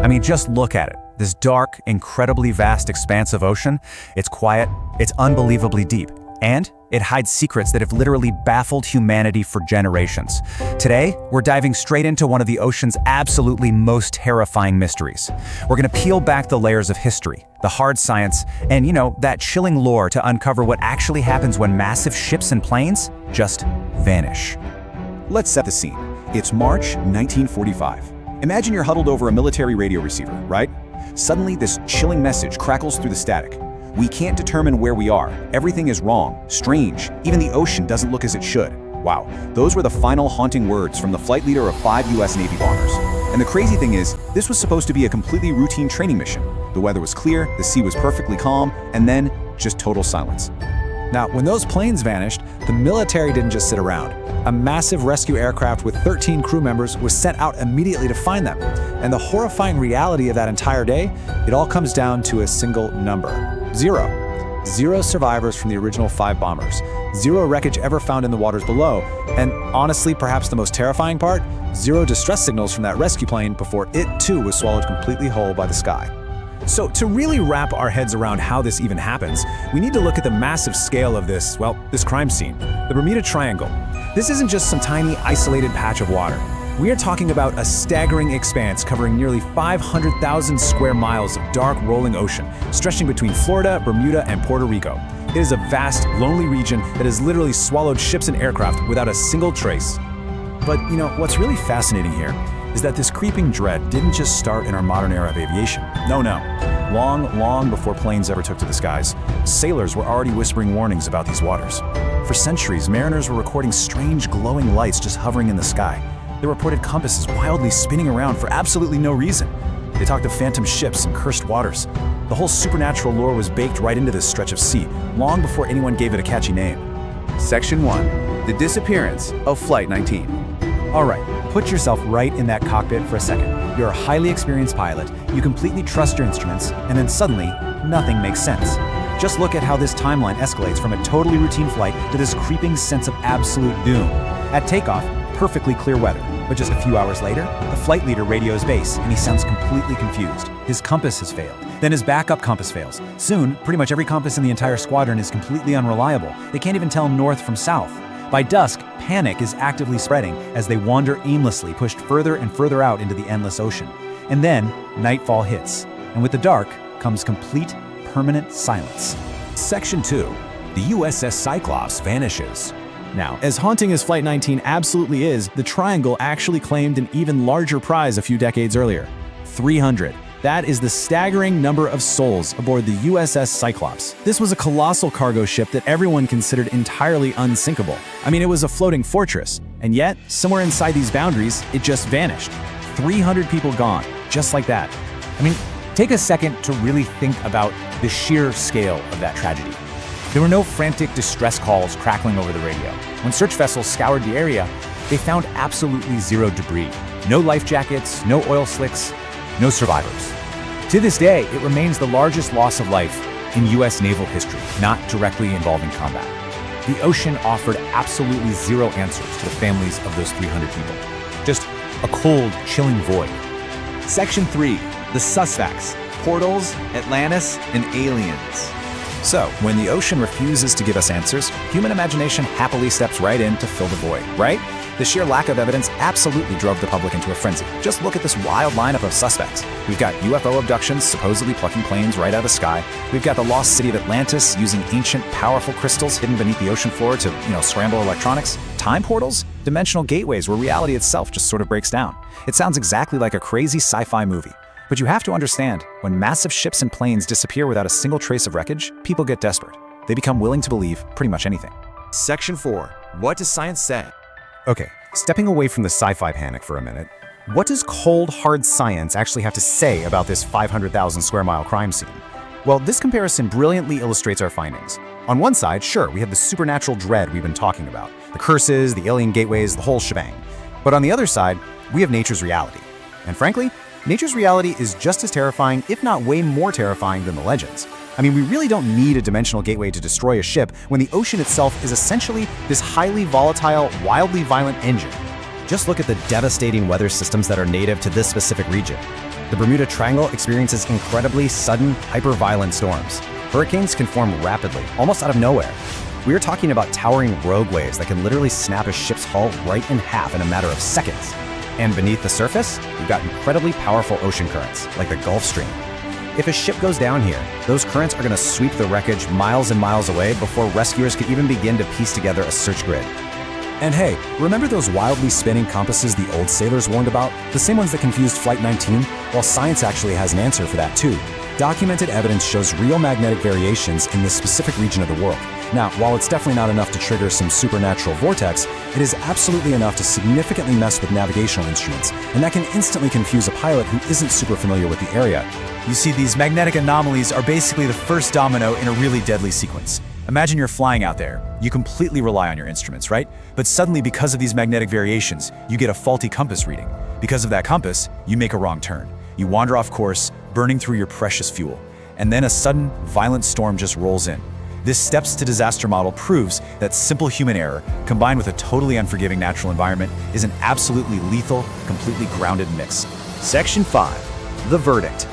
I mean, just look at it. This dark, incredibly vast expanse of ocean, it's quiet, it's unbelievably deep, and it hides secrets that have literally baffled humanity for generations. Today, we're diving straight into one of the ocean's absolutely most terrifying mysteries. We're gonna peel back the layers of history, the hard science, and that chilling lore to uncover what actually happens when massive ships and planes just vanish. Let's set the scene. It's March 1945. Imagine you're huddled over a military radio receiver, right? Suddenly, this chilling message crackles through the static. We can't determine where we are. Everything is wrong, strange. Even the ocean doesn't look as it should. Wow, those were the final haunting words from the flight leader of 5 US Navy bombers. And the crazy thing is, this was supposed to be a completely routine training mission. The weather was clear, the sea was perfectly calm, and then just total silence. Now, when those planes vanished, the military didn't just sit around. A massive rescue aircraft with 13 crew members was sent out immediately to find them. And the horrifying reality of that entire day, it all comes down to a single number: 0. 0 survivors from the original 5 bombers. 0 wreckage ever found in the waters below. And honestly, perhaps the most terrifying part, 0 distress signals from that rescue plane before it too was swallowed completely whole by the sky. So to really wrap our heads around how this even happens, we need to look at the massive scale of this crime scene, the Bermuda Triangle. This isn't just some tiny isolated patch of water. We are talking about a staggering expanse covering nearly 500,000 square miles of dark rolling ocean, stretching between Florida, Bermuda, and Puerto Rico. It is a vast, lonely region that has literally swallowed ships and aircraft without a single trace. But what's really fascinating here is that this creeping dread didn't just start in our modern era of aviation. No. Long before planes ever took to the skies, sailors were already whispering warnings about these waters. For centuries, mariners were recording strange glowing lights just hovering in the sky. They reported compasses wildly spinning around for absolutely no reason. They talked of phantom ships and cursed waters. The whole supernatural lore was baked right into this stretch of sea, long before anyone gave it a catchy name. Section 1. The disappearance of Flight 19. All right, put yourself right in that cockpit for a second. You're a highly experienced pilot, you completely trust your instruments, and then suddenly, nothing makes sense. Just look at how this timeline escalates from a totally routine flight to this creeping sense of absolute doom. At takeoff, perfectly clear weather, but just a few hours later, the flight leader radios base, and he sounds completely confused. His compass has failed. Then his backup compass fails. Soon, pretty much every compass in the entire squadron is completely unreliable. They can't even tell north from south. By dusk, panic is actively spreading as they wander aimlessly, pushed further and further out into the endless ocean. And then, nightfall hits, and with the dark comes complete, permanent silence. Section 2. The USS Cyclops vanishes. Now, as haunting as Flight 19 absolutely is, the Triangle actually claimed an even larger prize a few decades earlier: 300. That is the staggering number of souls aboard the USS Cyclops. This was a colossal cargo ship that everyone considered entirely unsinkable. I mean, it was a floating fortress, and yet, somewhere inside these boundaries, it just vanished. 300 people gone, just like that. I mean, take a second to really think about the sheer scale of that tragedy. There were no frantic distress calls crackling over the radio. When search vessels scoured the area, they found absolutely 0 debris. No life jackets, no oil slicks, no survivors. To this day, it remains the largest loss of life in US naval history, not directly involving combat. The ocean offered absolutely 0 answers to the families of those 300 people. Just a cold, chilling void. Section 3. The suspects: portals, Atlantis, and aliens. So, when the ocean refuses to give us answers, human imagination happily steps right in to fill the void, right? The sheer lack of evidence absolutely drove the public into a frenzy. Just look at this wild lineup of suspects. We've got UFO abductions, supposedly plucking planes right out of the sky. We've got the lost city of Atlantis using ancient, powerful crystals hidden beneath the ocean floor to, scramble electronics. Time portals? Dimensional gateways where reality itself just sort of breaks down. It sounds exactly like a crazy sci-fi movie. But you have to understand, when massive ships and planes disappear without a single trace of wreckage, people get desperate. They become willing to believe pretty much anything. Section 4. What does science say? Okay, stepping away from the sci-fi panic for a minute, what does cold, hard science actually have to say about this 500,000 square mile crime scene? Well, this comparison brilliantly illustrates our findings. On one side, sure, we have the supernatural dread we've been talking about, the curses, the alien gateways, the whole shebang. But on the other side, we have nature's reality. And frankly, nature's reality is just as terrifying, if not way more terrifying than the legends. I mean, we really don't need a dimensional gateway to destroy a ship when the ocean itself is essentially this highly volatile, wildly violent engine. Just look at the devastating weather systems that are native to this specific region. The Bermuda Triangle experiences incredibly sudden, hyper-violent storms. Hurricanes can form rapidly, almost out of nowhere. We are talking about towering rogue waves that can literally snap a ship's hull right in half in a matter of seconds. And beneath the surface, we've got incredibly powerful ocean currents, like the Gulf Stream. If a ship goes down here, those currents are going to sweep the wreckage miles and miles away before rescuers can even begin to piece together a search grid. And hey, remember those wildly spinning compasses the old sailors warned about? The same ones that confused Flight 19? Well, science actually has an answer for that too. Documented evidence shows real magnetic variations in this specific region of the world. Now, while it's definitely not enough to trigger some supernatural vortex, it is absolutely enough to significantly mess with navigational instruments, and that can instantly confuse a pilot who isn't super familiar with the area. You see, these magnetic anomalies are basically the first domino in a really deadly sequence. Imagine you're flying out there. You completely rely on your instruments, right? But suddenly, because of these magnetic variations, you get a faulty compass reading. Because of that compass, you make a wrong turn. You wander off course, burning through your precious fuel. And then a sudden, violent storm just rolls in. This steps to disaster model proves that simple human error, combined with a totally unforgiving natural environment, is an absolutely lethal, completely grounded mix. Section 5. The verdict.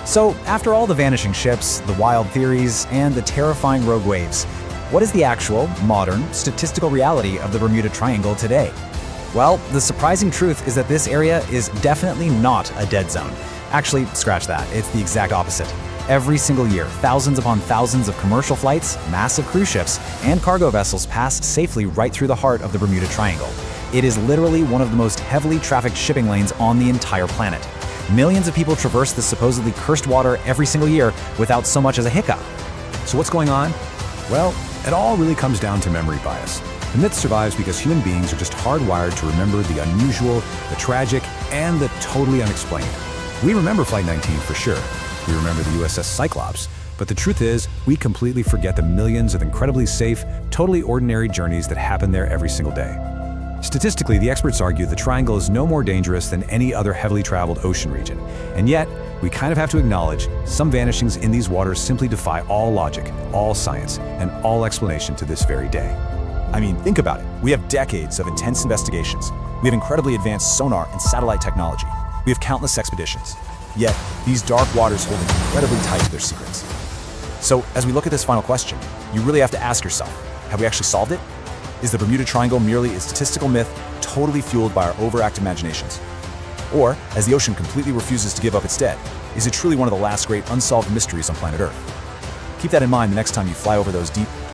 So, after all the vanishing ships, the wild theories, and the terrifying rogue waves, what is the actual, modern, statistical reality of the Bermuda Triangle today? Well, the surprising truth is that this area is definitely not a dead zone. Actually, scratch that, it's the exact opposite. Every single year, thousands upon thousands of commercial flights, massive cruise ships, and cargo vessels pass safely right through the heart of the Bermuda Triangle. It is literally one of the most heavily trafficked shipping lanes on the entire planet. Millions of people traverse this supposedly cursed water every single year without so much as a hiccup. So what's going on? Well, it all really comes down to memory bias. The myth survives because human beings are just hardwired to remember the unusual, the tragic, and the totally unexplained. We remember Flight 19 for sure. We remember the USS Cyclops. But the truth is, we completely forget the millions of incredibly safe, totally ordinary journeys that happen there every single day. Statistically, the experts argue the triangle is no more dangerous than any other heavily traveled ocean region. And yet, we kind of have to acknowledge some vanishings in these waters simply defy all logic, all science, and all explanation to this very day. I mean, think about it. We have decades of intense investigations. We have incredibly advanced sonar and satellite technology. We have countless expeditions. Yet, these dark waters hold incredibly tight to their secrets. So, as we look at this final question, you really have to ask yourself, have we actually solved it? Is the Bermuda Triangle merely a statistical myth totally fueled by our overactive imaginations? Or, as the ocean completely refuses to give up its dead, is it truly one of the last great unsolved mysteries on planet Earth? Keep that in mind the next time you fly over those deep,